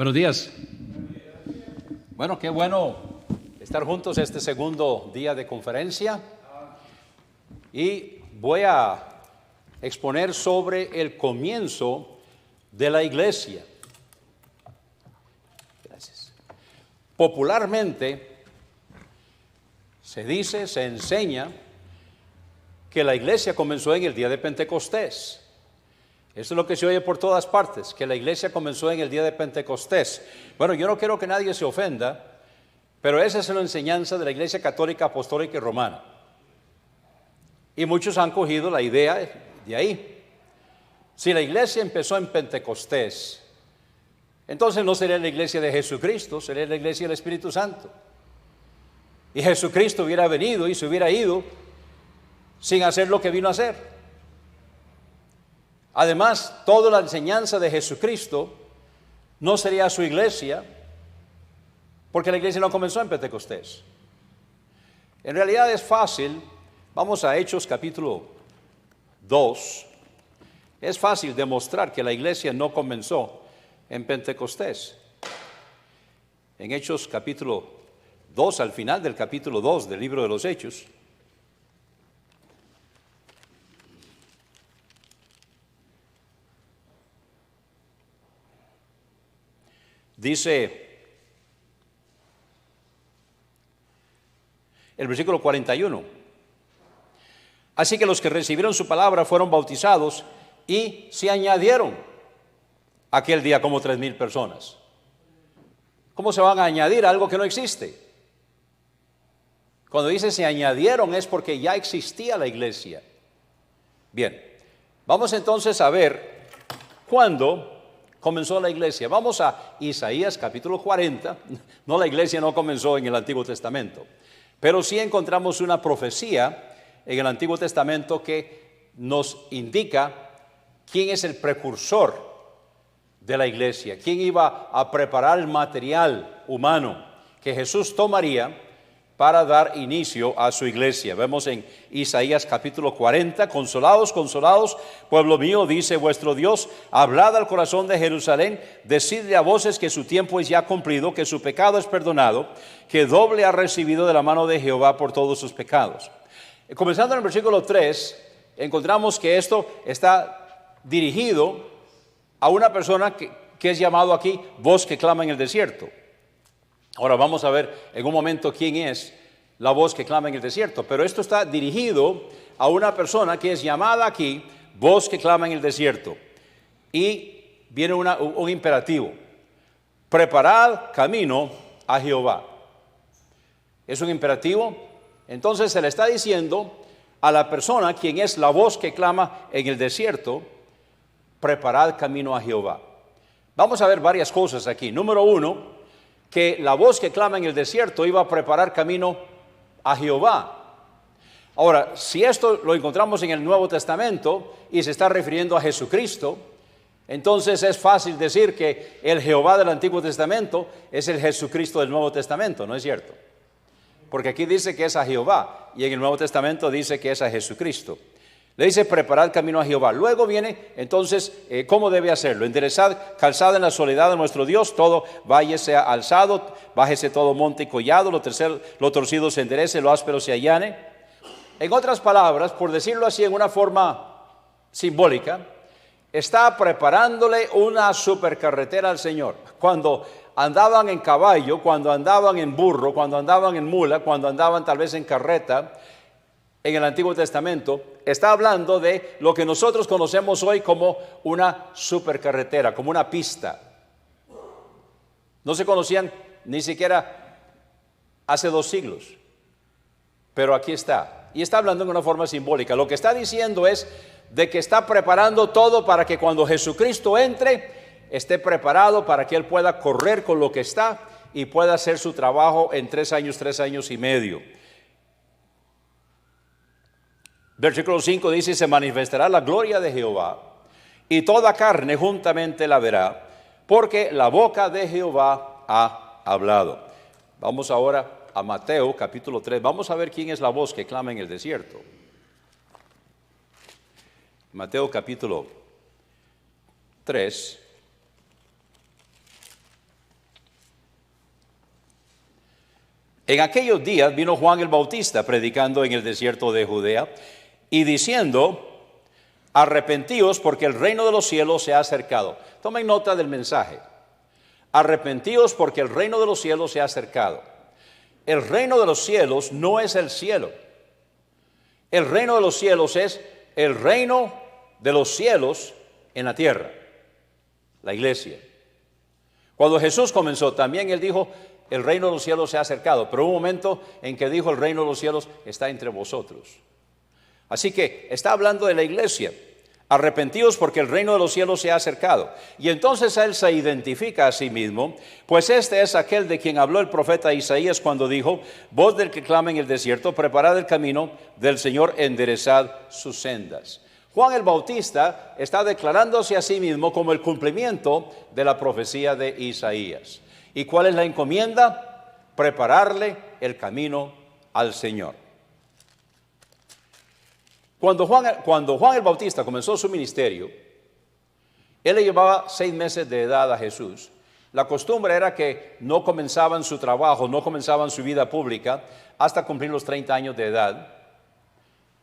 Buenos días. Bueno, qué bueno estar juntos este segundo día de conferencia. Y voy a exponer sobre el comienzo de la iglesia. Gracias. Popularmente se dice, se enseña que la iglesia comenzó en el día de Pentecostés. Eso es lo que se oye por todas partes, que la iglesia comenzó en el día de Pentecostés. Bueno, yo no quiero que nadie se ofenda, pero esa es la enseñanza de la Iglesia Católica, Apostólica y Romana. Y muchos han cogido la idea de ahí. Si la iglesia empezó en Pentecostés, entonces no sería la iglesia de Jesucristo, sería la iglesia del Espíritu Santo. Y Jesucristo hubiera venido y se hubiera ido sin hacer lo que vino a hacer. Además, toda la enseñanza de Jesucristo no sería su iglesia, porque la iglesia no comenzó en Pentecostés. En realidad es fácil, vamos a Hechos capítulo 2, es fácil demostrar que la iglesia no comenzó en Pentecostés. En Hechos capítulo 2, al final del capítulo 2 del libro de los Hechos, dice el versículo 41, así que los que recibieron su palabra fueron bautizados y se añadieron aquel día como 3,000 personas. ¿Cómo se van a añadir a algo que no existe? Cuando dice se añadieron es porque ya existía la iglesia. Bien, vamos entonces a ver cuándo comenzó la iglesia. Vamos a Isaías capítulo 40. No, la iglesia no comenzó en el Antiguo Testamento, pero sí encontramos una profecía en el Antiguo Testamento que nos indica quién es el precursor de la iglesia, quién iba a preparar el material humano que Jesús tomaría para dar inicio a su iglesia. Vemos en Isaías capítulo 40, consolados, consolados, pueblo mío, dice vuestro Dios, hablad al corazón de Jerusalén, decidle a voces que su tiempo es ya cumplido, que su pecado es perdonado, que doble ha recibido de la mano de Jehová por todos sus pecados. Comenzando en el versículo 3, encontramos que esto está dirigido a una persona que es llamado aquí voz que clama en el desierto. Ahora vamos a ver en un momento quién es la voz que clama en el desierto, pero esto está dirigido a una persona que es llamada aquí voz que clama en el desierto. Y viene un imperativo: preparad camino a Jehová. Es un imperativo. Entonces se le está diciendo a la persona quien es la voz que clama en el desierto: preparad camino a Jehová. Vamos a ver varias cosas aquí. Número uno, que la voz que clama en el desierto iba a preparar camino a Jehová. Ahora, si esto lo encontramos en el Nuevo Testamento y se está refiriendo a Jesucristo, entonces es fácil decir que el Jehová del Antiguo Testamento es el Jesucristo del Nuevo Testamento, ¿no es cierto? Porque aquí dice que es a Jehová y en el Nuevo Testamento dice que es a Jesucristo. Le dice preparad camino a Jehová. Luego viene entonces cómo debe hacerlo: enderezad calzada en la soledad de nuestro Dios, todo valle sea alzado, bájese todo monte y collado, lo torcido se enderece, lo áspero se allane. En otras palabras, por decirlo así en una forma simbólica, está preparándole una supercarretera al Señor. Cuando andaban en caballo, cuando andaban en burro, cuando andaban en mula, cuando andaban tal vez en carreta, en el Antiguo Testamento, está hablando de lo que nosotros conocemos hoy como una supercarretera, como una pista. No se conocían ni siquiera hace 2 siglos, pero aquí está. Y está hablando en una forma simbólica. Lo que está diciendo es de que está preparando todo para que cuando Jesucristo entre, esté preparado para que Él pueda correr con lo que está y pueda hacer su trabajo en 3 años y medio. Versículo 5 dice: se manifestará la gloria de Jehová y toda carne juntamente la verá, porque la boca de Jehová ha hablado. Vamos ahora a Mateo capítulo 3. Vamos a ver quién es la voz que clama en el desierto. Mateo capítulo 3. En aquellos días vino Juan el Bautista predicando en el desierto de Judea y diciendo: arrepentíos porque el reino de los cielos se ha acercado. Tomen nota del mensaje. Arrepentíos porque el reino de los cielos se ha acercado. El reino de los cielos no es el cielo. El reino de los cielos es el reino de los cielos en la tierra, la iglesia. Cuando Jesús comenzó, también Él dijo: el reino de los cielos se ha acercado. Pero hubo un momento en que dijo: el reino de los cielos está entre vosotros. Así que está hablando de la iglesia. Arrepentíos porque el reino de los cielos se ha acercado. Y entonces Él se identifica a sí mismo, pues este es aquel de quien habló el profeta Isaías cuando dijo: voz del que clama en el desierto, preparad el camino del Señor, enderezad sus sendas. Juan el Bautista está declarándose a sí mismo como el cumplimiento de la profecía de Isaías. ¿Y cuál es la encomienda? Prepararle el camino al Señor. Cuando Juan el Bautista comenzó su ministerio, él le llevaba 6 meses de edad a Jesús. La costumbre era que no comenzaban su trabajo, no comenzaban su vida pública hasta cumplir los 30 años de edad.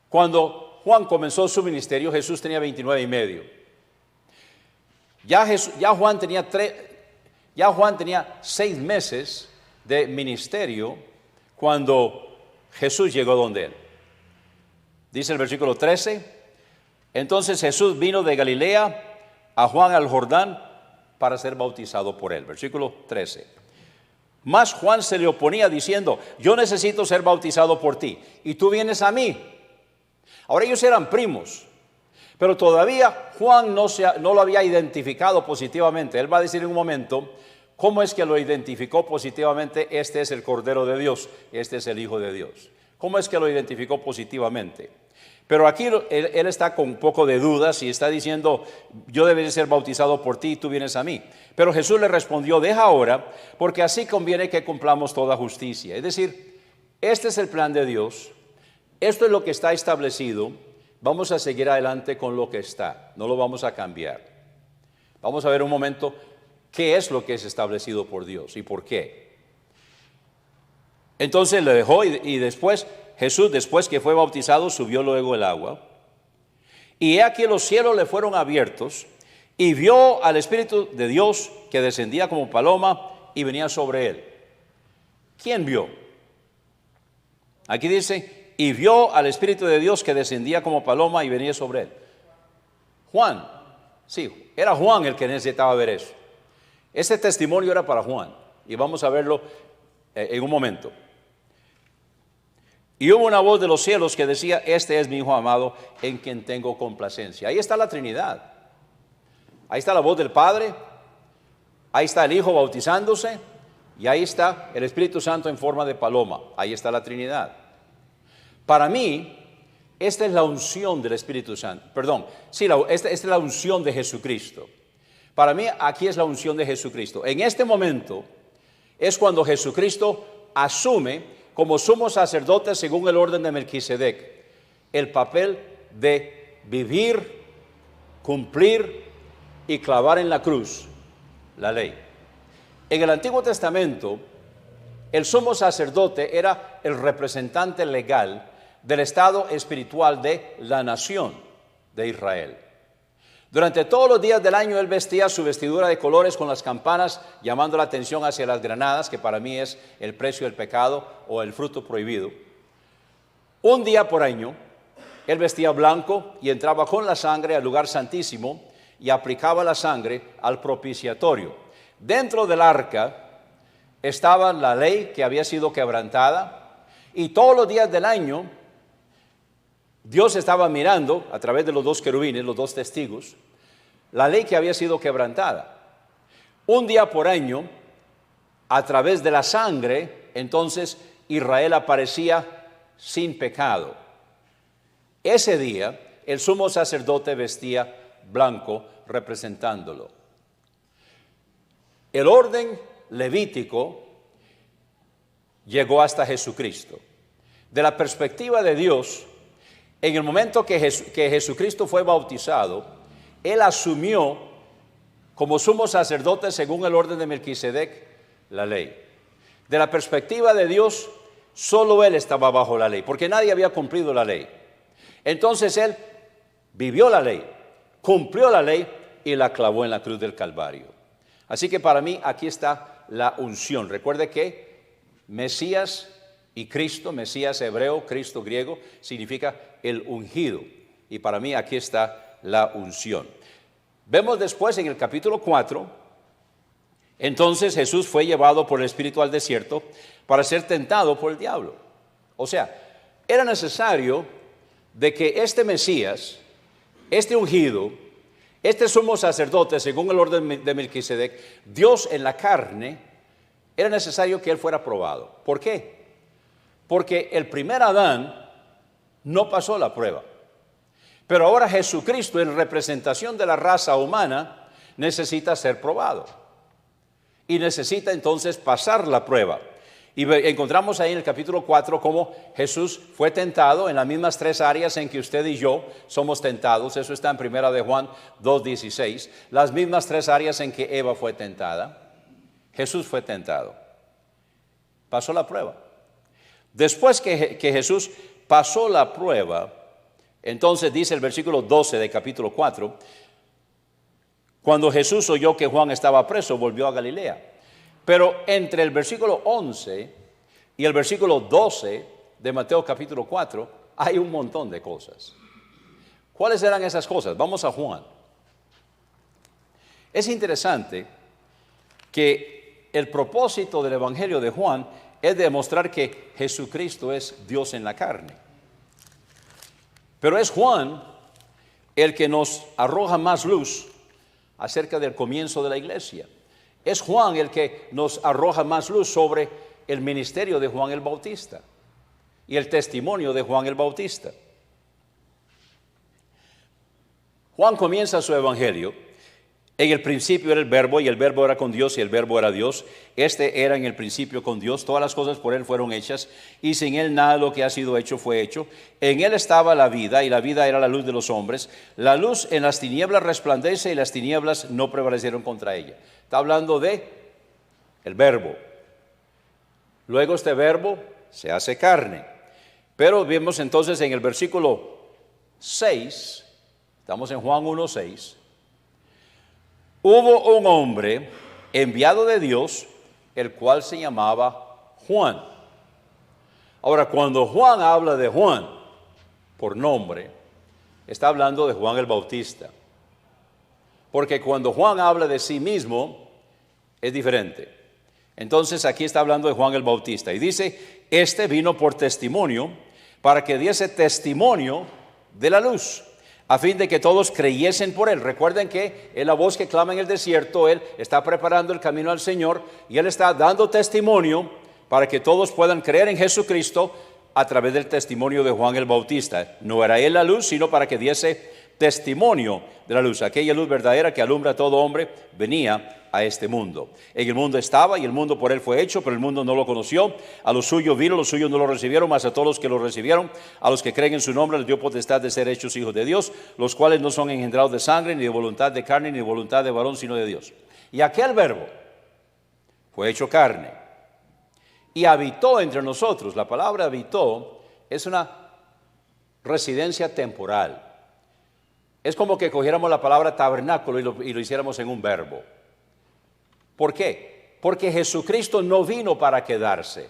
Cuando Juan comenzó su ministerio, Jesús tenía 29 y medio. Ya Juan tenía 6 meses de ministerio cuando Jesús llegó donde él. Dice el versículo 13: entonces Jesús vino de Galilea a Juan al Jordán para ser bautizado por él. Versículo 13. Mas Juan se le oponía diciendo: yo necesito ser bautizado por ti, y tú vienes a mí. Ahora ellos eran primos, pero todavía Juan no lo había identificado positivamente. Él va a decir en un momento cómo es que lo identificó positivamente: este es el Cordero de Dios, este es el Hijo de Dios. ¿Cómo es que lo identificó positivamente? Pero aquí él está con un poco de dudas y está diciendo: yo debería ser bautizado por ti y tú vienes a mí. Pero Jesús le respondió: deja ahora, porque así conviene que cumplamos toda justicia. Es decir, este es el plan de Dios, esto es lo que está establecido, vamos a seguir adelante con lo que está, no lo vamos a cambiar. Vamos a ver un momento qué es lo que es establecido por Dios y por qué. Entonces le dejó y después Jesús, después que fue bautizado, subió luego el agua. Y he aquí los cielos le fueron abiertos y vio al Espíritu de Dios que descendía como paloma y venía sobre él. ¿Quién vio? Aquí dice: y vio al Espíritu de Dios que descendía como paloma y venía sobre él. Juan, sí, era Juan el que necesitaba ver eso. Ese testimonio era para Juan y vamos a verlo en un momento. Y hubo una voz de los cielos que decía: este es mi Hijo amado, en quien tengo complacencia. Ahí está la Trinidad. Ahí está la voz del Padre, ahí está el Hijo bautizándose, y ahí está el Espíritu Santo en forma de paloma. Ahí está la Trinidad. Para mí, esta es la unción del Espíritu Santo. Perdón, sí, esta es la unción de Jesucristo. Para mí, aquí es la unción de Jesucristo. En este momento es cuando Jesucristo asume como sumo sacerdote según el orden de Melquisedec el papel de vivir, cumplir y clavar en la cruz la ley. En el Antiguo Testamento, el sumo sacerdote era el representante legal del estado espiritual de la nación de Israel. Durante todos los días del año él vestía su vestidura de colores con las campanas, llamando la atención hacia las granadas, que para mí es el precio del pecado o el fruto prohibido. Un día por año él vestía blanco y entraba con la sangre al lugar santísimo y aplicaba la sangre al propiciatorio. Dentro del arca estaba la ley que había sido quebrantada, y todos los días del año Dios estaba mirando a través de los 2 querubines, los 2 testigos, la ley que había sido quebrantada. Un día por año, a través de la sangre, entonces Israel aparecía sin pecado. Ese día el sumo sacerdote vestía blanco representándolo. El orden levítico llegó hasta Jesucristo. De la perspectiva de Dios, en el momento que Jesucristo fue bautizado, Él asumió como sumo sacerdote según el orden de Melquisedec la ley. De la perspectiva de Dios, Solo él estaba bajo la ley, porque nadie había cumplido la ley. Entonces él vivió la ley, cumplió la ley y la clavó en la cruz del Calvario. Así que para mí aquí está la unción. Recuerde que Mesías y Cristo, Mesías hebreo, Cristo griego, significa el ungido. Y para mí aquí está la unción. Vemos después en el capítulo 4, entonces Jesús fue llevado por el Espíritu al desierto para ser tentado por el diablo. O sea, era necesario de que este Mesías, este ungido, este sumo sacerdote, según el orden de Melquisedec, Dios en la carne, era necesario que él fuera probado. ¿Por qué? Porque el primer Adán no pasó la prueba. Pero ahora Jesucristo, en representación de la raza humana, necesita ser probado. Y necesita entonces pasar la prueba. Y encontramos ahí en el capítulo 4 cómo Jesús fue tentado en las mismas tres áreas en que usted y yo somos tentados. Eso está en 1 de Juan 2:16. Las mismas tres áreas en que Eva fue tentada. Jesús fue tentado. Pasó la prueba. Después que Jesús pasó la prueba, entonces dice el versículo 12 de capítulo 4, cuando Jesús oyó que Juan estaba preso, volvió a Galilea. Pero entre el versículo 11 y el versículo 12 de Mateo capítulo 4 hay un montón de cosas. ¿Cuáles eran esas cosas? Vamos a Juan. Es interesante que el propósito del Evangelio de Juan es demostrar que Jesucristo es Dios en la carne. Pero es Juan el que nos arroja más luz acerca del comienzo de la iglesia. Es Juan el que nos arroja más luz sobre el ministerio de Juan el Bautista y el testimonio de Juan el Bautista. Juan comienza su evangelio. En el principio era el verbo, y el verbo era con Dios, y el verbo era Dios. Este era en el principio con Dios. Todas las cosas por él fueron hechas, y sin él nada de lo que ha sido hecho fue hecho. En él estaba la vida, y la vida era la luz de los hombres. La luz en las tinieblas resplandece, y las tinieblas no prevalecieron contra ella. Está hablando de el verbo. Luego este verbo se hace carne. Pero vemos entonces en el versículo 6, estamos en Juan 1:6. Hubo un hombre enviado de Dios, el cual se llamaba Juan. Ahora, cuando Juan habla de Juan por nombre, está hablando de Juan el Bautista. Porque cuando Juan habla de sí mismo, es diferente. Entonces aquí está hablando de Juan el Bautista. Y dice, este vino por testimonio, para que diese testimonio de la luz, a fin de que todos creyesen por él. Recuerden que es la voz que clama en el desierto. Él está preparando el camino al Señor y él está dando testimonio para que todos puedan creer en Jesucristo a través del testimonio de Juan el Bautista. No era él la luz, sino para que diese testimonio de la luz. Aquella luz verdadera que alumbra a todo hombre venía a este mundo. En el mundo estaba y el mundo por él fue hecho, pero el mundo no lo conoció. A los suyos vino, los suyos no lo recibieron, mas a todos los que lo recibieron, a los que creen en su nombre, les dio potestad de ser hechos hijos de Dios, los cuales no son engendrados de sangre, ni de voluntad de carne, ni de voluntad de varón, sino de Dios. Y aquel verbo fue hecho carne y habitó entre nosotros. La palabra habitó es una residencia temporal. Es como que cogiéramos la palabra tabernáculo y lo hiciéramos en un verbo. ¿Por qué? Porque Jesucristo no vino para quedarse.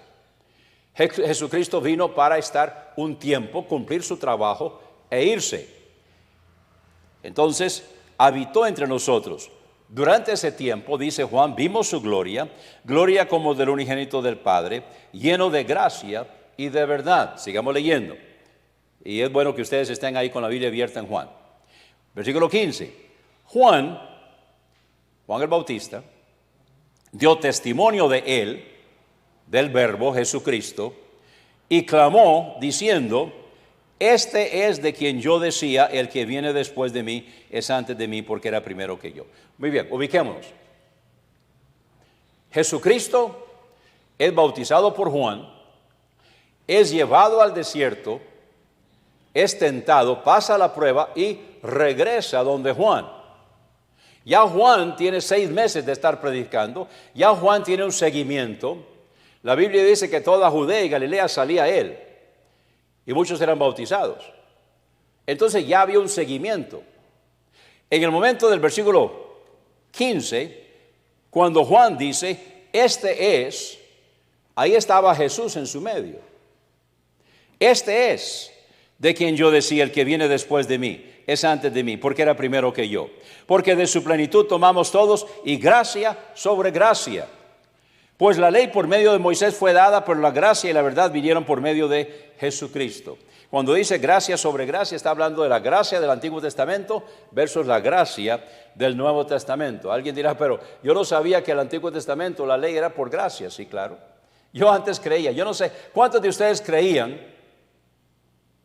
Jesucristo vino para estar un tiempo, cumplir su trabajo e irse. Entonces, habitó entre nosotros. Durante ese tiempo, dice Juan, vimos su gloria, gloria como del unigénito del Padre, lleno de gracia y de verdad. Sigamos leyendo. Y es bueno que ustedes estén ahí con la Biblia abierta en Juan. Versículo 15. Juan el Bautista, dio testimonio de él, del verbo Jesucristo, y clamó diciendo, este es de quien yo decía, el que viene después de mí es antes de mí porque era primero que yo. Muy bien, ubiquémonos. Jesucristo es bautizado por Juan, es llevado al desierto, es tentado, pasa la prueba y regresa donde Juan. Ya Juan tiene 6 meses de estar predicando, ya Juan tiene un seguimiento. La Biblia dice que toda Judea y Galilea salía a él, y muchos eran bautizados. Entonces ya había un seguimiento. En el momento del versículo 15, cuando Juan dice, este es, ahí estaba Jesús en su medio. Este es de quien yo decía, el que viene después de mí, es antes de mí, porque era primero que yo. Porque de su plenitud tomamos todos y gracia sobre gracia. Pues la ley por medio de Moisés fue dada, pero la gracia y la verdad vinieron por medio de Jesucristo. Cuando dice gracia sobre gracia, está hablando de la gracia del Antiguo Testamento versus la gracia del Nuevo Testamento. Alguien dirá, pero yo no sabía que el Antiguo Testamento, la ley era por gracia. Sí, claro. Yo antes creía, yo no sé, ¿cuántos de ustedes creían?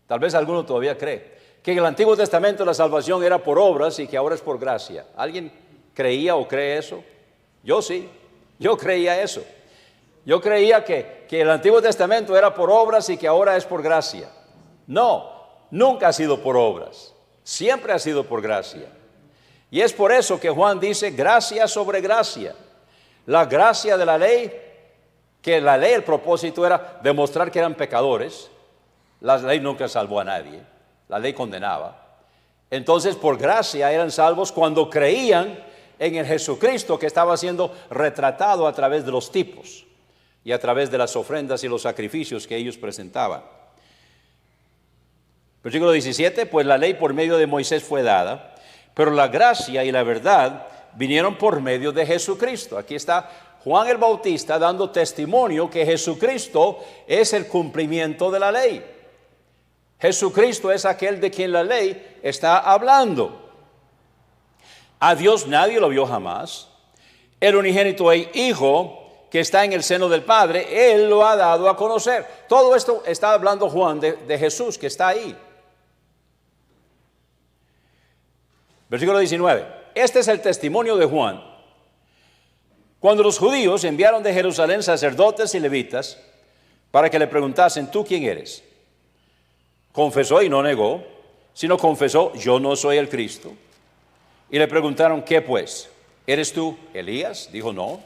Tal vez alguno todavía cree que en el Antiguo Testamento la salvación era por obras y que ahora es por gracia. ¿Alguien creía o cree eso? Yo sí, yo creía eso. Yo creía que el Antiguo Testamento era por obras y que ahora es por gracia. No, nunca ha sido por obras, siempre ha sido por gracia. Y es por eso que Juan dice gracia sobre gracia. La gracia de la ley, que la ley, el propósito era demostrar que eran pecadores. La ley nunca salvó a nadie, la ley condenaba. Entonces por gracia eran salvos cuando creían en el Jesucristo que estaba siendo retratado a través de los tipos y a través de las ofrendas y los sacrificios que ellos presentaban. Versículo 17, pues la ley por medio de Moisés fue dada, pero la gracia y la verdad vinieron por medio de Jesucristo. Aquí está Juan el Bautista dando testimonio que Jesucristo es el cumplimiento de la ley. Jesucristo es aquel de quien la ley está hablando. A Dios nadie lo vio jamás. El unigénito Hijo que está en el seno del Padre, Él lo ha dado a conocer. Todo esto está hablando Juan de Jesús que está ahí. Versículo 19. Este es el testimonio de Juan. Cuando los judíos enviaron de Jerusalén sacerdotes y levitas para que le preguntasen, ¿tú quién eres? Confesó y no negó, sino confesó, yo no soy el Cristo. Y le preguntaron, ¿qué pues? ¿Eres tú Elías? Dijo, no.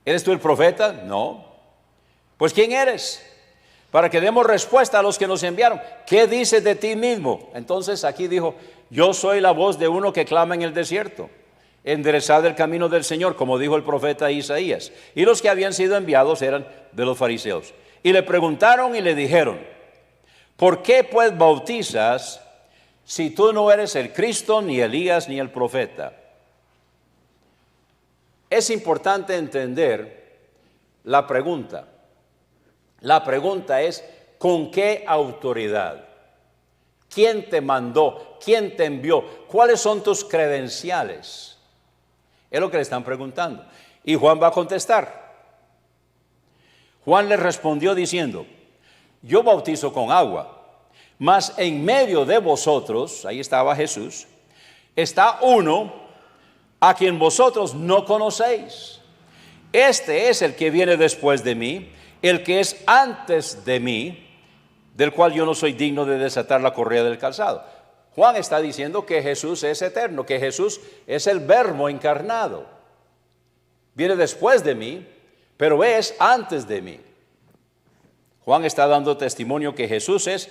¿Eres tú el profeta? No. Pues ¿quién eres? Para que demos respuesta a los que nos enviaron. ¿Qué dices de ti mismo? Entonces aquí dijo, yo soy la voz de uno que clama en el desierto. Enderezad el camino del Señor, como dijo el profeta Isaías. Y los que habían sido enviados eran de los fariseos. Y le preguntaron y le dijeron, ¿por qué pues bautizas si tú no eres el Cristo, ni Elías, ni el profeta? Es importante entender la pregunta. La pregunta es, ¿con qué autoridad? ¿Quién te mandó? ¿Quién te envió? ¿Cuáles son tus credenciales? Es lo que le están preguntando. Y Juan va a contestar. Juan le respondió diciendo, yo bautizo con agua, mas en medio de vosotros, ahí estaba Jesús, está uno a quien vosotros no conocéis. Este es el que viene después de mí, el que es antes de mí, del cual yo no soy digno de desatar la correa del calzado. Juan está diciendo que Jesús es eterno, que Jesús es el Verbo encarnado. Viene después de mí, pero es antes de mí. Juan está dando testimonio que Jesús es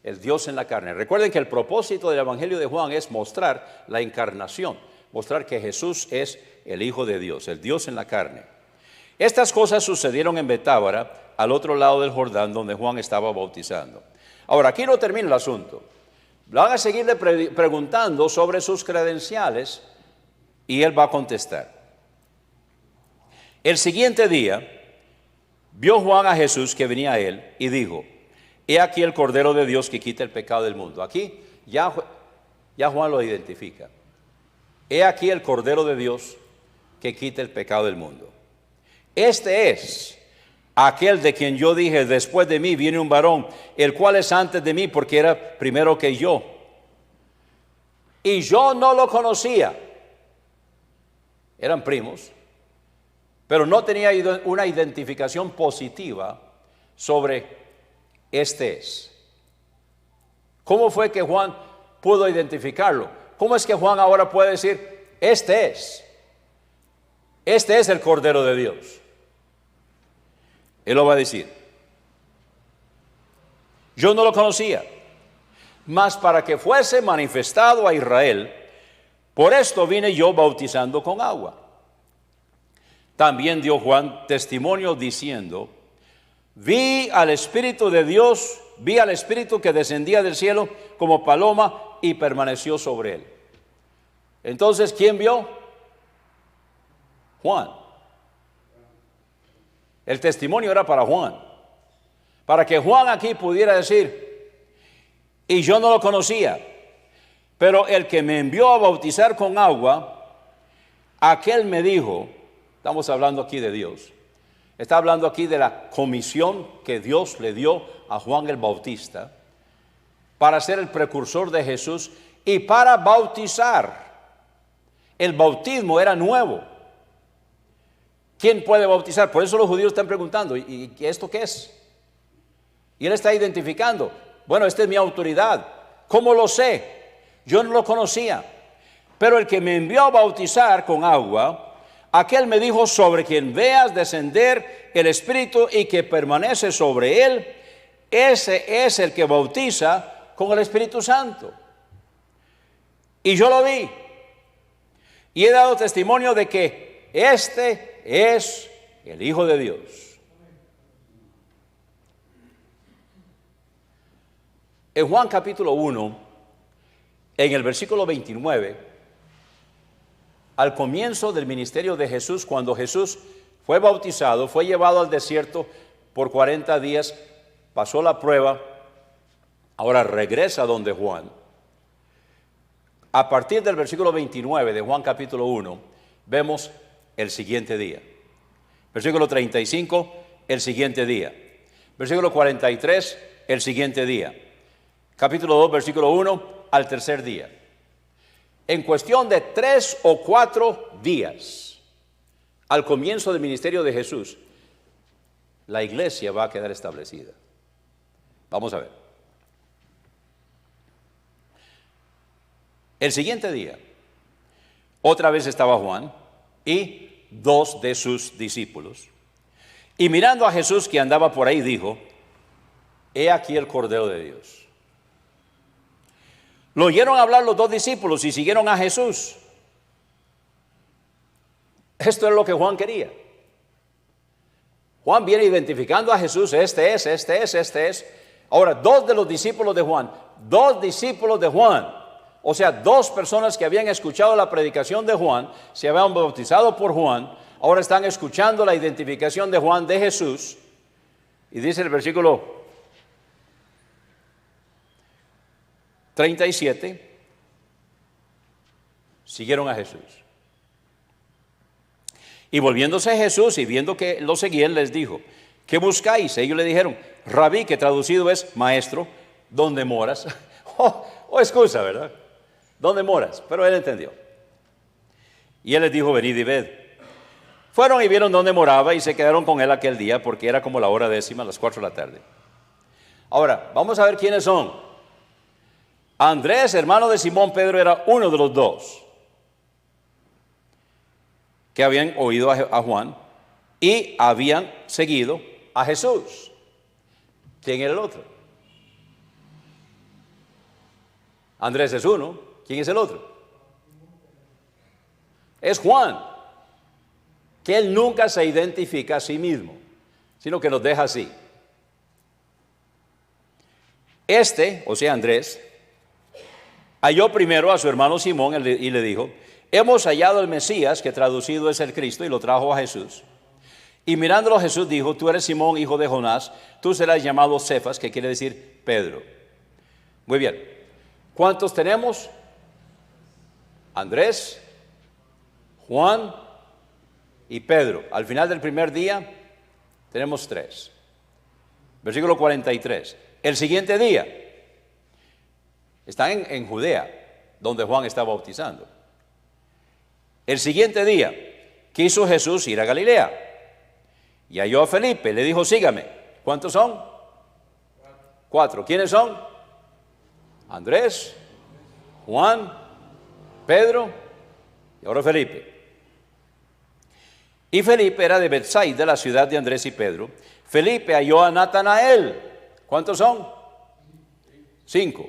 el Dios en la carne. Recuerden que el propósito del Evangelio de Juan es mostrar la encarnación, mostrar que Jesús es el Hijo de Dios, el Dios en la carne. Estas cosas sucedieron en Betábara, al otro lado del Jordán, donde Juan estaba bautizando. Ahora, aquí no termina el asunto. Van a seguirle preguntando sobre sus credenciales y él va a contestar. El siguiente día, vio Juan a Jesús que venía a él y dijo, he aquí el Cordero de Dios que quita el pecado del mundo. Aquí ya Juan lo identifica. He aquí el Cordero de Dios que quita el pecado del mundo. Este es aquel de quien yo dije, después de mí viene un varón, el cual es antes de mí porque era primero que yo. Y yo no lo conocía. Eran primos, pero no tenía una identificación positiva sobre este es. ¿Cómo fue que Juan pudo identificarlo? ¿Cómo es que Juan ahora puede decir, este es el Cordero de Dios? Él lo va a decir. Yo no lo conocía, mas para que fuese manifestado a Israel, por esto vine yo bautizando con agua. También dio Juan testimonio diciendo, vi al Espíritu de Dios, vi al Espíritu que descendía del cielo como paloma y permaneció sobre él. Entonces, ¿quién vio? Juan. El testimonio era para Juan. Para que Juan aquí pudiera decir, y yo no lo conocía, pero el que me envió a bautizar con agua, aquel me dijo, estamos hablando aquí de Dios, está hablando aquí de la comisión que Dios le dio a Juan el Bautista para ser el precursor de Jesús y para bautizar. El bautismo era nuevo. ¿Quién puede bautizar? Por eso los judíos están preguntando, ¿y esto qué es? Y él está identificando, bueno, esta es mi autoridad. ¿Cómo lo sé? Yo no lo conocía, pero el que me envió a bautizar con agua, aquel me dijo, sobre quien veas descender el Espíritu y que permanece sobre él, ese es el que bautiza con el Espíritu Santo. Y yo lo vi, y he dado testimonio de que este es el Hijo de Dios. En Juan capítulo 1, en el versículo 29, al comienzo del ministerio de Jesús, cuando Jesús fue bautizado, fue llevado al desierto por 40 días, pasó la prueba, ahora regresa donde Juan. A partir del versículo 29 de Juan capítulo 1, vemos el siguiente día. Versículo 35, el siguiente día. Versículo 43, el siguiente día. Capítulo 2, versículo 1, al tercer día. En cuestión de 3 o 4 días, al comienzo del ministerio de Jesús, la iglesia va a quedar establecida. Vamos a ver. El siguiente día, otra vez estaba Juan y 2 de sus discípulos. Y mirando a Jesús que andaba por ahí, dijo, he aquí el Cordero de Dios. Lo oyeron hablar los 2 discípulos y siguieron a Jesús. Esto es lo que Juan quería. Juan viene identificando a Jesús, este es. Ahora, 2 de los discípulos de Juan, 2 discípulos de Juan, o sea, 2 personas que habían escuchado la predicación de Juan, se habían bautizado por Juan, ahora están escuchando la identificación de Juan de Jesús. Y dice el versículo 37, siguieron a Jesús. Y volviéndose a Jesús y viendo que lo seguían, les dijo, ¿qué buscáis? Ellos le dijeron, Rabí, que traducido es maestro, ¿dónde moras? Excusa, ¿verdad? ¿Dónde moras? Pero él entendió. Y él les dijo, venid y ved. Fueron y vieron dónde moraba y se quedaron con él aquel día, porque era como la hora décima, las 4 de la tarde. Ahora, vamos a ver quiénes son. Andrés, hermano de Simón Pedro, era uno de los 2 que habían oído a Juan y habían seguido a Jesús. ¿Quién era el otro? Andrés es uno. ¿Quién es el otro? Es Juan, que él nunca se identifica a sí mismo, sino que nos deja así. O sea, Andrés, halló primero a su hermano Simón y le dijo, hemos hallado el Mesías, que traducido es el Cristo, y lo trajo a Jesús. Y mirándolo Jesús dijo, tú eres Simón, hijo de Jonás, tú serás llamado Cefas, que quiere decir Pedro. Muy bien, ¿cuántos tenemos? Andrés, Juan y Pedro. Al final del primer día tenemos 3. Versículo 43. El siguiente día, están en Judea, donde Juan está bautizando. El siguiente día, quiso Jesús ir a Galilea. Y halló a Felipe, le dijo, sígame. ¿Cuántos son? 4. ¿Quiénes son? Andrés, Juan, Pedro y ahora Felipe. Y Felipe era de Betsaida, de la ciudad de Andrés y Pedro. Felipe halló a Natanael. ¿Cuántos son? 5.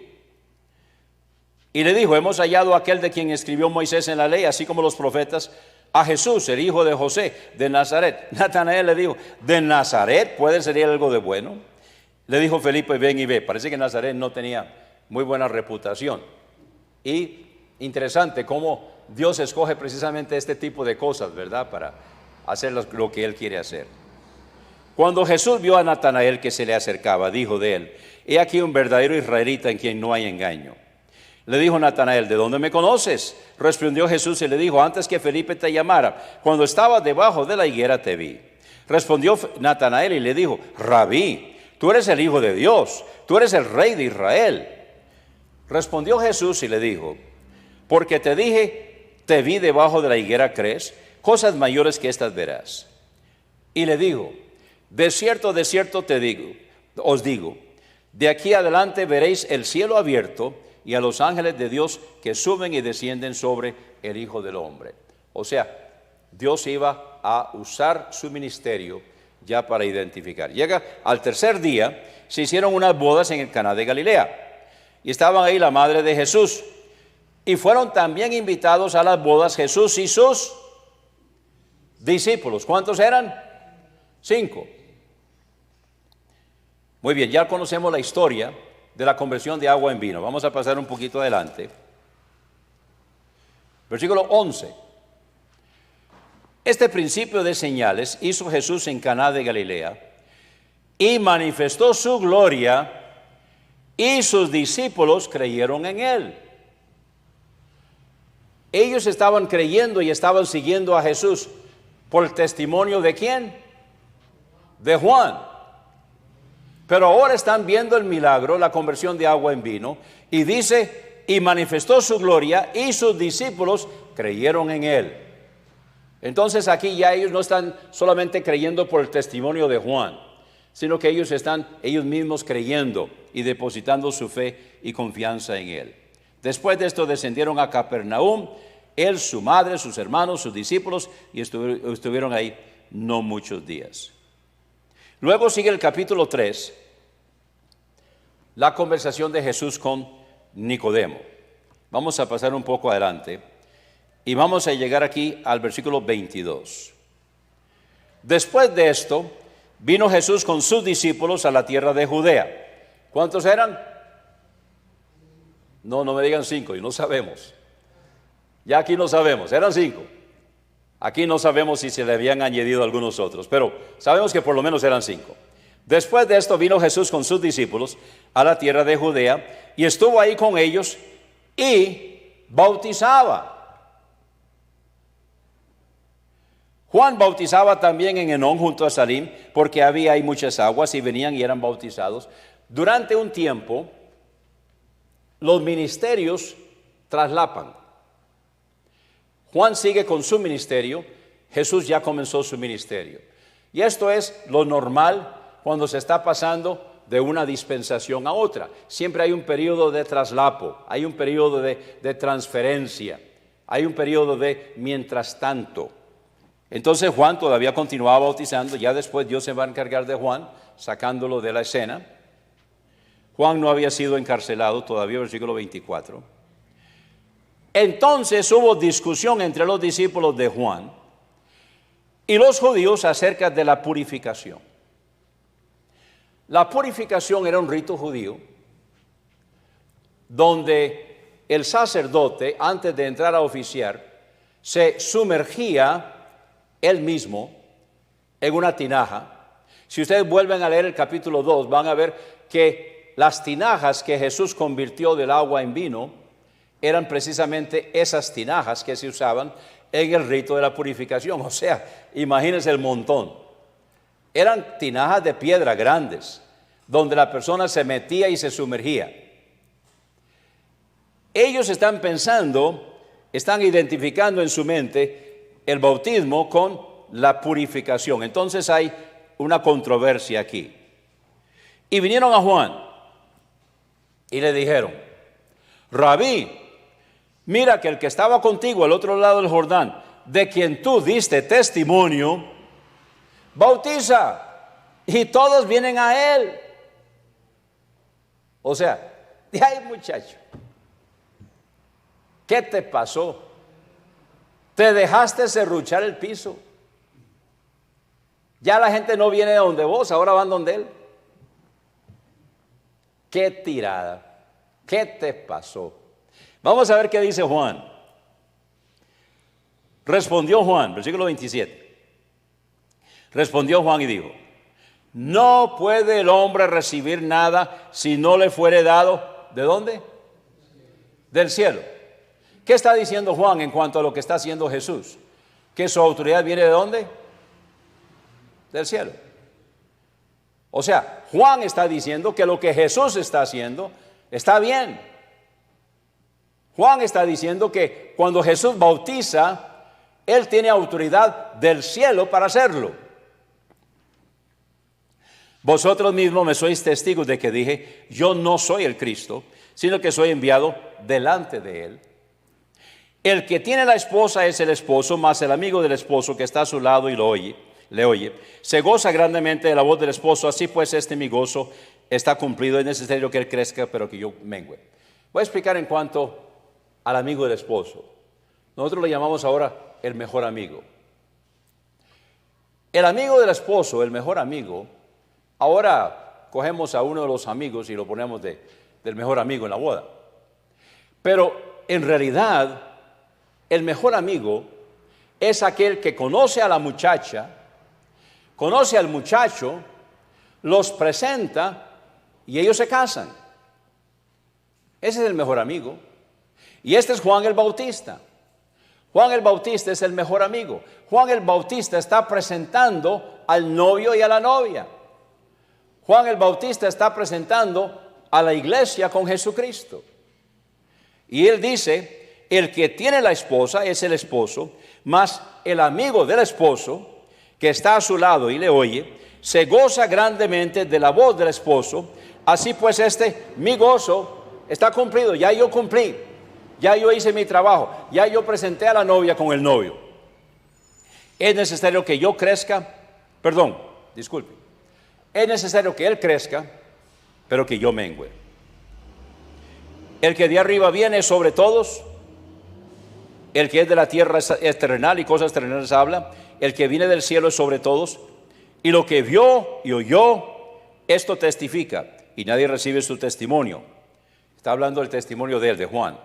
Y le dijo, hemos hallado a aquel de quien escribió Moisés en la ley, así como los profetas, a Jesús, el hijo de José, de Nazaret. Natanael le dijo, ¿de Nazaret puede salir algo de bueno? Le dijo Felipe, ven y ve. Parece que Nazaret no tenía muy buena reputación. Y interesante cómo Dios escoge precisamente este tipo de cosas, ¿verdad? Para hacer lo que Él quiere hacer. Cuando Jesús vio a Natanael que se le acercaba, dijo de él, he aquí un verdadero israelita en quien no hay engaño. Le dijo Natanael, ¿de dónde me conoces? Respondió Jesús y le dijo, antes que Felipe te llamara, cuando estaba debajo de la higuera te vi. Respondió Natanael y le dijo, Rabí, tú eres el Hijo de Dios, tú eres el Rey de Israel. Respondió Jesús y le dijo, porque te dije, te vi debajo de la higuera, ¿crees? Cosas mayores que estas verás. Y le dijo, de cierto te digo, os digo, de aquí adelante veréis el cielo abierto y a los ángeles de Dios que suben y descienden sobre el Hijo del Hombre. O sea, Dios iba a usar su ministerio ya para identificar. Llega al tercer día, se hicieron unas bodas en el Caná de Galilea y estaban ahí la madre de Jesús y fueron también invitados a las bodas Jesús y sus discípulos. ¿Cuántos eran? 5. Muy bien, ya conocemos la historia de la conversión de agua en vino. Vamos a pasar un poquito adelante. Versículo 11. Este principio de señales hizo Jesús en Caná de Galilea y manifestó su gloria y sus discípulos creyeron en él. Ellos estaban creyendo y estaban siguiendo a Jesús por el testimonio ¿de quién? De Juan. Pero ahora están viendo el milagro, la conversión de agua en vino, y dice, y manifestó su gloria, y sus discípulos creyeron en él. Entonces aquí ya ellos no están solamente creyendo por el testimonio de Juan, sino que ellos están ellos mismos creyendo y depositando su fe y confianza en él. Después de esto descendieron a Capernaum, él, su madre, sus hermanos, sus discípulos, y estuvieron ahí no muchos días. Luego sigue el capítulo 3, la conversación de Jesús con Nicodemo. Vamos a pasar un poco adelante y vamos a llegar aquí al versículo 22. Después de esto, vino Jesús con sus discípulos a la tierra de Judea. ¿Cuántos eran? No me digan 5, y no sabemos. Ya aquí no sabemos, eran 5. Aquí no sabemos si se le habían añadido algunos otros, pero sabemos que por lo menos eran 5. Después de esto vino Jesús con sus discípulos a la tierra de Judea y estuvo ahí con ellos y bautizaba. Juan bautizaba también en Enón junto a Salim, porque había ahí muchas aguas y venían y eran bautizados. Durante un tiempo, los ministerios traslapan. Juan sigue con su ministerio, Jesús ya comenzó su ministerio. Y esto es lo normal cuando se está pasando de una dispensación a otra. Siempre hay un periodo de traslapo, hay un periodo de transferencia, hay un periodo de mientras tanto. Entonces Juan todavía continuaba bautizando, ya después Dios se va a encargar de Juan, sacándolo de la escena. Juan no había sido encarcelado todavía, versículo 24. Entonces hubo discusión entre los discípulos de Juan y los judíos acerca de la purificación. La purificación era un rito judío donde el sacerdote, antes de entrar a oficiar, se sumergía él mismo en una tinaja. Si ustedes vuelven a leer el capítulo 2, van a ver que las tinajas que Jesús convirtió del agua en vino eran precisamente esas tinajas que se usaban en el rito de la purificación. O sea, imagínense el montón. Eran tinajas de piedra grandes, donde la persona se metía y se sumergía. Ellos están pensando, están identificando en su mente el bautismo con la purificación. Entonces hay una controversia aquí. Y vinieron a Juan y le dijeron, Rabí, mira que el que estaba contigo al otro lado del Jordán, de quien tú diste testimonio, bautiza y todos vienen a Él. O sea, ay muchacho, ¿qué te pasó? Te dejaste serruchar el piso. Ya la gente no viene de donde vos, ahora van donde Él. Qué tirada, ¿qué te pasó? Vamos a ver qué dice Juan. Respondió Juan, versículo 27. Respondió Juan y dijo: no puede el hombre recibir nada si no le fuere dado, ¿de dónde? Del cielo. ¿Qué está diciendo Juan en cuanto a lo que está haciendo Jesús? Que su autoridad viene ¿de dónde? Del cielo. O sea, Juan está diciendo que lo que Jesús está haciendo está bien. Juan está diciendo que cuando Jesús bautiza, Él tiene autoridad del cielo para hacerlo. Vosotros mismos me sois testigos de que dije: yo no soy el Cristo, sino que soy enviado delante de Él. El que tiene la esposa es el esposo, mas el amigo del esposo que está a su lado y le oye, se goza grandemente de la voz del esposo. Así pues, mi gozo está cumplido. Es necesario que él crezca, pero que yo mengüe. Voy a explicar en cuanto al amigo del esposo. Nosotros le llamamos ahora el mejor amigo. El amigo del esposo, el mejor amigo, ahora cogemos a uno de los amigos y lo ponemos del mejor amigo en la boda. Pero en realidad, el mejor amigo es aquel que conoce a la muchacha, conoce al muchacho, los presenta y ellos se casan. Ese es el mejor amigo. Y este es Juan el Bautista. Juan el Bautista es el mejor amigo. Juan el Bautista está presentando al novio y a la novia. Juan el Bautista está presentando a la iglesia con Jesucristo. Y él dice: el que tiene la esposa es el esposo, mas el amigo del esposo que está a su lado y le oye, se goza grandemente de la voz del esposo. Así pues, mi gozo está cumplido. Ya yo cumplí, ya yo hice mi trabajo, ya yo presenté a la novia con el novio. Es necesario que yo crezca, es necesario que él crezca, pero que yo mengüe. El que de arriba viene sobre todos, el que es de la tierra es terrenal y cosas terrenales habla. El que viene del cielo es sobre todos. Y lo que vio y oyó, esto testifica, y nadie recibe su testimonio. Está hablando del testimonio de él, de Juan.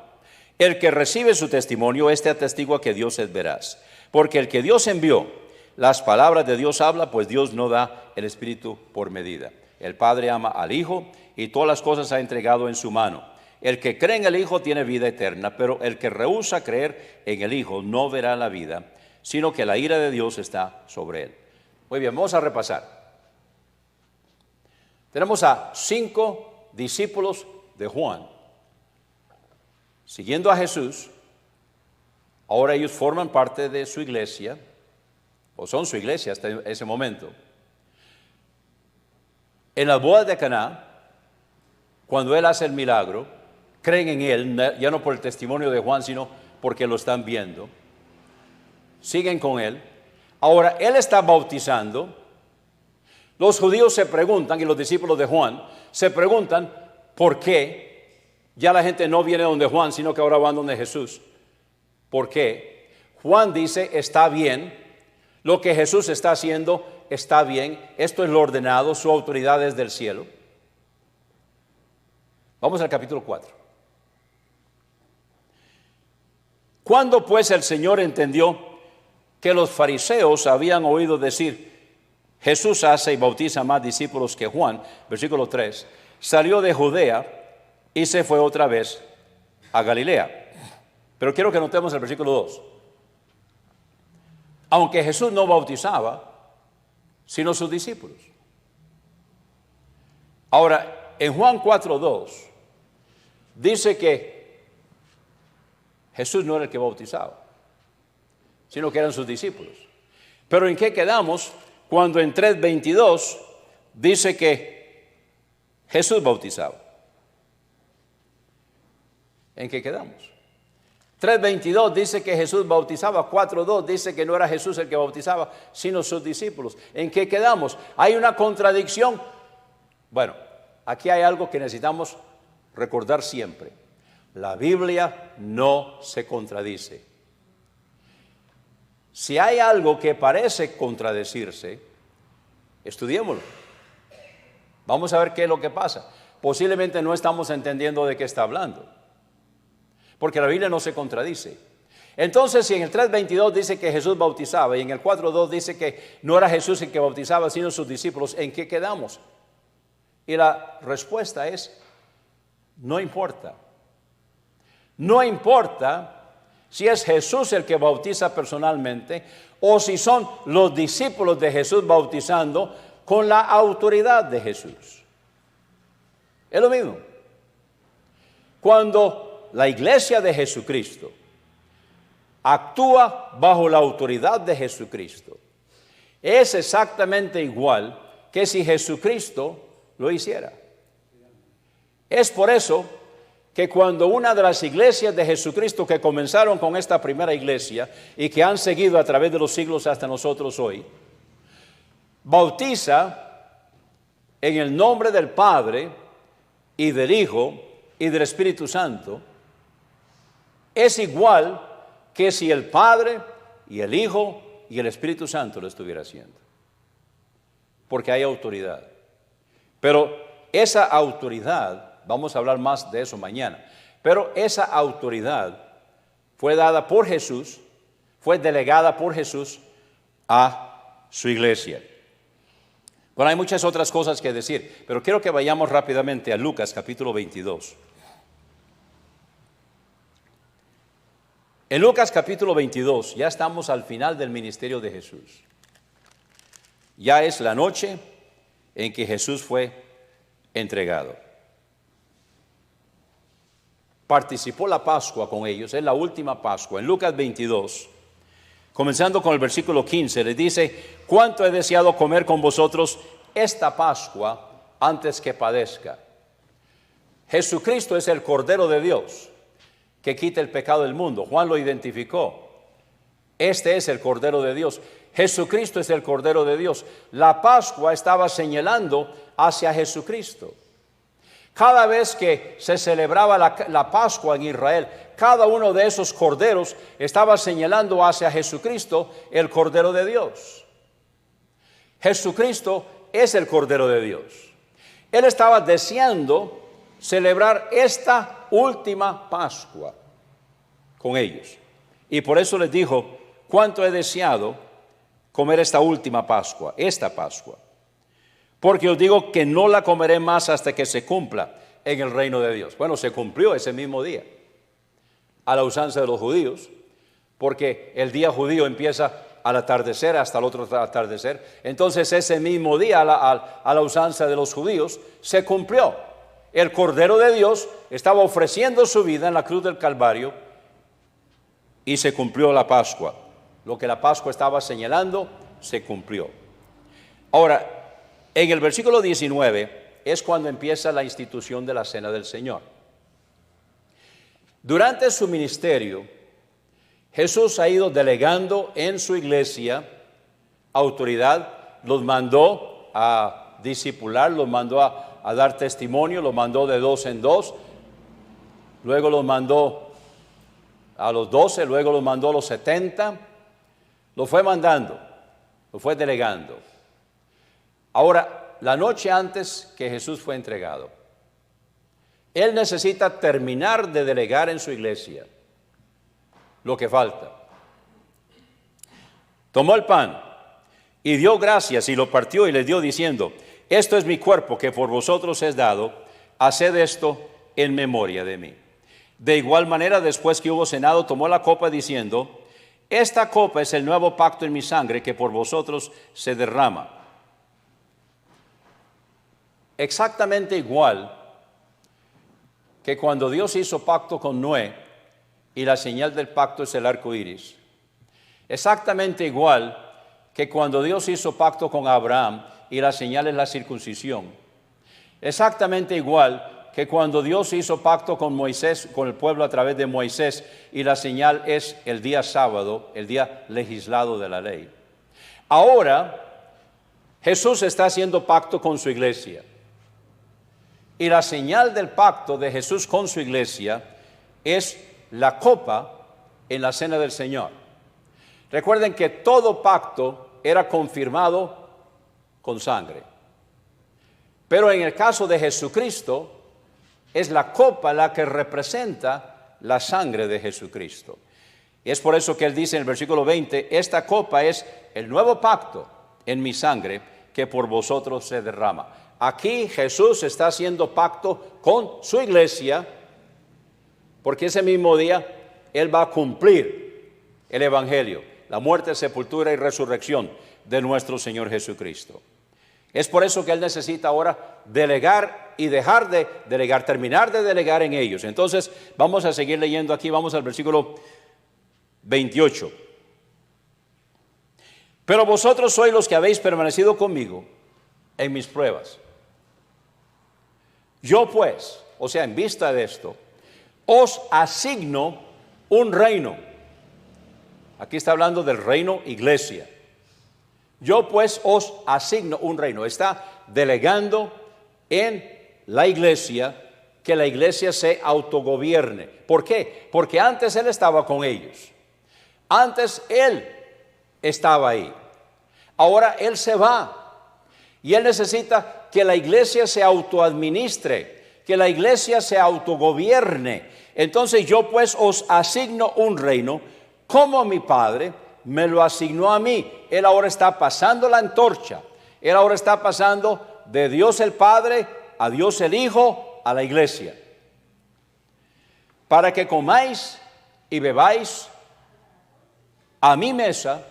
El que recibe su testimonio, atestigua que Dios es veraz. Porque el que Dios envió, las palabras de Dios habla, pues Dios no da el Espíritu por medida. El Padre ama al Hijo y todas las cosas ha entregado en su mano. El que cree en el Hijo tiene vida eterna, pero el que rehúsa creer en el Hijo no verá la vida, sino que la ira de Dios está sobre él. Muy bien, vamos a repasar. Tenemos a 5 discípulos de Juan, siguiendo a Jesús. Ahora ellos forman parte de su iglesia, o son su iglesia hasta ese momento. En la boda de Caná, cuando él hace el milagro, creen en él, ya no por el testimonio de Juan, sino porque lo están viendo. Siguen con él. Ahora él está bautizando. Los judíos se preguntan, y los discípulos de Juan se preguntan, ¿por qué ya la gente no viene donde Juan, sino que ahora van donde Jesús? ¿Por qué? Juan dice: está bien, lo que Jesús está haciendo está bien, esto es lo ordenado, su autoridad es del cielo. Vamos al capítulo 4. Cuando pues el Señor entendió que los fariseos habían oído decir: Jesús hace y bautiza más discípulos que Juan, versículo 3, salió de Judea y se fue otra vez a Galilea. Pero quiero que notemos el versículo 2. Aunque Jesús no bautizaba, sino sus discípulos. Ahora, en Juan 4:2 dice que Jesús no era el que bautizaba, sino que eran sus discípulos. Pero ¿en qué quedamos cuando en 3:22 dice que Jesús bautizaba? ¿En qué quedamos? 3:22 dice que Jesús bautizaba, 4:2 dice que no era Jesús el que bautizaba, sino sus discípulos. ¿En qué quedamos? ¿Hay una contradicción? Bueno, aquí hay algo que necesitamos recordar siempre. La Biblia no se contradice. Si hay algo que parece contradecirse, estudiémoslo. Vamos a ver qué es lo que pasa. Posiblemente no estamos entendiendo de qué está hablando, porque la Biblia no se contradice. Entonces, si en el 3:22 dice que Jesús bautizaba y en el 4:2 dice que no era Jesús el que bautizaba, sino sus discípulos, ¿en qué quedamos? Y la respuesta es, no importa. No importa si es Jesús el que bautiza personalmente o si son los discípulos de Jesús bautizando con la autoridad de Jesús. Es lo mismo. Cuando la iglesia de Jesucristo actúa bajo la autoridad de Jesucristo, es exactamente igual que si Jesucristo lo hiciera. Es por eso que cuando una de las iglesias de Jesucristo que comenzaron con esta primera iglesia y que han seguido a través de los siglos hasta nosotros hoy, bautiza en el nombre del Padre y del Hijo y del Espíritu Santo, es igual que si el Padre y el Hijo y el Espíritu Santo lo estuviera haciendo, porque hay autoridad. Pero esa autoridad, vamos a hablar más de eso mañana, pero esa autoridad fue dada por Jesús, fue delegada por Jesús a su iglesia. Bueno, hay muchas otras cosas que decir, pero quiero que vayamos rápidamente a Lucas capítulo 22. En Lucas capítulo 22 ya estamos al final del ministerio de Jesús. Ya es la noche en que Jesús fue entregado. Participó la Pascua con ellos, es la última Pascua. En Lucas 22, comenzando con el versículo 15, les dice: cuánto he deseado comer con vosotros esta Pascua antes que padezca. Jesucristo es el Cordero de Dios que quita el pecado del mundo. Juan lo identificó. Este es el Cordero de Dios. Jesucristo es el Cordero de Dios. La Pascua estaba señalando hacia Jesucristo. Cada vez que se celebraba la Pascua en Israel, cada uno de esos corderos estaba señalando hacia Jesucristo, el Cordero de Dios. Jesucristo es el Cordero de Dios. Él estaba deseando celebrar esta última Pascua con ellos. Y por eso les dijo: cuánto he deseado comer esta última Pascua, esta Pascua. Porque os digo que no la comeré más hasta que se cumpla en el reino de Dios. Bueno, se cumplió ese mismo día, a la usanza de los judíos, porque el día judío empieza al atardecer hasta el otro atardecer. Entonces ese mismo día, a la usanza de los judíos, se cumplió. El Cordero de Dios estaba ofreciendo su vida en la cruz del Calvario y se cumplió la Pascua. Lo que la Pascua estaba señalando, se cumplió. Ahora, en el versículo 19 es cuando empieza la institución de la Cena del Señor. Durante su ministerio, Jesús ha ido delegando en su iglesia autoridad, los mandó a discipular, los mandó a dar testimonio, los mandó de 2 en 2, luego los mandó a los 12, luego los mandó a los 70, los fue mandando, los fue delegando. Ahora, la noche antes que Jesús fue entregado, Él necesita terminar de delegar en su iglesia lo que falta. Tomó el pan y dio gracias y lo partió y les dio diciendo: esto es mi cuerpo que por vosotros es dado, haced esto en memoria de mí. De igual manera, después que hubo cenado, tomó la copa diciendo: esta copa es el nuevo pacto en mi sangre que por vosotros se derrama. Exactamente igual que cuando Dios hizo pacto con Noé y la señal del pacto es el arco iris. Exactamente igual que cuando Dios hizo pacto con Abraham y la señal es la circuncisión. Exactamente igual que cuando Dios hizo pacto con Moisés, con el pueblo a través de Moisés, y la señal es el día sábado, el día legislado de la ley. Ahora, Jesús está haciendo pacto con su iglesia. Y la señal del pacto de Jesús con su iglesia es la copa en la cena del Señor. Recuerden que todo pacto era confirmado con sangre. Pero en el caso de Jesucristo, es la copa la que representa la sangre de Jesucristo. Y es por eso que él dice en el versículo 20, esta copa es el nuevo pacto en mi sangre que por vosotros se derrama. Aquí Jesús está haciendo pacto con su iglesia, porque ese mismo día él va a cumplir el evangelio, la muerte, sepultura y resurrección de nuestro Señor Jesucristo. Es por eso que él necesita ahora delegar y dejar de delegar, terminar de delegar en ellos. Entonces vamos a seguir leyendo aquí, vamos al versículo 28. Pero vosotros sois los que habéis permanecido conmigo en mis pruebas. Yo pues, o sea, en vista de esto, os asigno un reino. Aquí está hablando del reino iglesia. Yo pues os asigno un reino. Está delegando en la iglesia que la iglesia se autogobierne. ¿Por qué? Porque antes él estaba con ellos. Antes él estaba ahí. Ahora él se va. Y él necesita que la iglesia se autoadministre, que la iglesia se autogobierne. Entonces yo pues os asigno un reino como mi Padre me lo asignó a mí. Él ahora está pasando la antorcha. Él ahora está pasando de Dios el Padre a Dios el Hijo a la iglesia. Para que comáis y bebáis a mi mesa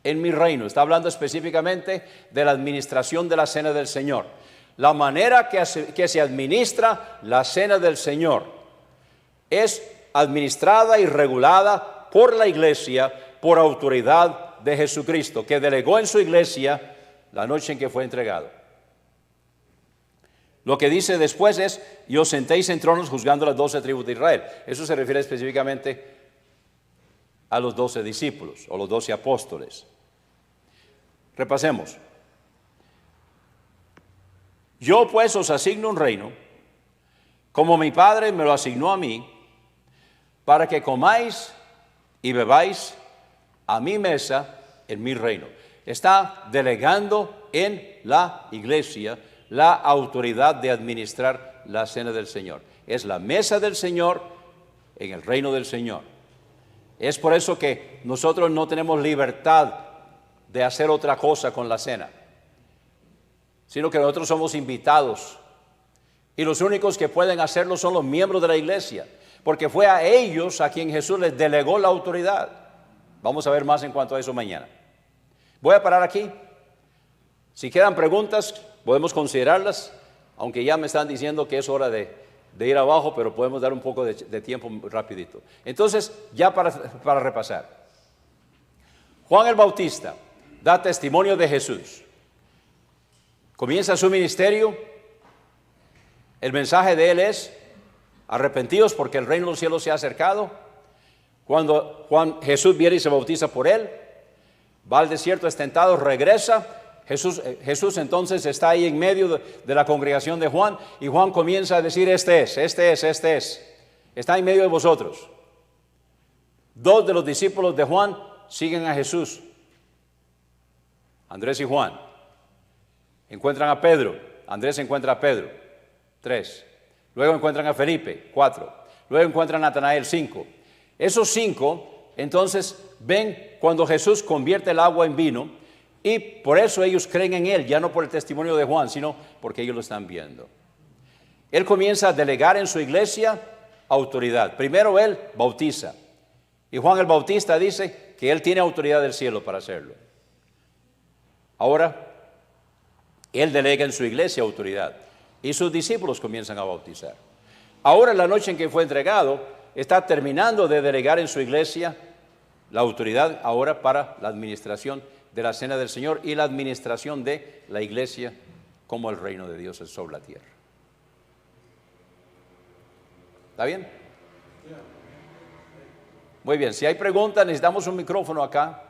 en mi reino. Está hablando específicamente de la administración de la cena del Señor. La manera que se administra la cena del Señor es administrada y regulada por la iglesia, por autoridad de Jesucristo, que delegó en su iglesia la noche en que fue entregado. Lo que dice después es, y os sentéis en tronos juzgando las 12 tribus de Israel. Eso se refiere específicamente a los 12 discípulos o los 12 apóstoles. Repasemos. Yo pues os asigno un reino, como mi Padre me lo asignó a mí, para que comáis y bebáis a mi mesa en mi reino. Está delegando en la iglesia la autoridad de administrar la cena del Señor. Es la mesa del Señor en el reino del Señor. Es por eso que nosotros no tenemos libertad de hacer otra cosa con la cena, sino que nosotros somos invitados. Y los únicos que pueden hacerlo son los miembros de la iglesia, porque fue a ellos a quien Jesús les delegó la autoridad. Vamos a ver más en cuanto a eso mañana. Voy a parar aquí. Si quedan preguntas, podemos considerarlas, aunque ya me están diciendo que es hora de ir abajo, pero podemos dar un poco de tiempo rapidito. Entonces, ya para repasar. Juan el Bautista da testimonio de Jesús. Comienza su ministerio. El mensaje de él es: arrepentidos porque el reino de los cielos se ha acercado. Cuando Jesús viene y se bautiza por él, va al desierto, es tentado, regresa. Jesús entonces está ahí en medio de la congregación de Juan, y Juan comienza a decir: este es, está en medio de vosotros. 2 de los discípulos de Juan siguen a Jesús, Andrés y Juan. Encuentran a Pedro, Andrés encuentra a Pedro, 3. Luego encuentran a Felipe, 4. Luego encuentran a Natanael, 5. Esos 5 entonces ven cuando Jesús convierte el agua en vino, y por eso ellos creen en él, ya no por el testimonio de Juan, sino porque ellos lo están viendo. Él comienza a delegar en su iglesia autoridad. Primero él bautiza, y Juan el Bautista dice que él tiene autoridad del cielo para hacerlo. Ahora él delega en su iglesia autoridad, y sus discípulos comienzan a bautizar. Ahora, en la noche en que fue entregado, está terminando de delegar en su iglesia la autoridad ahora para la administración de la cena del Señor y la administración de la iglesia como el reino de Dios es sobre la tierra. ¿Está bien? Muy bien, si hay preguntas necesitamos un micrófono acá.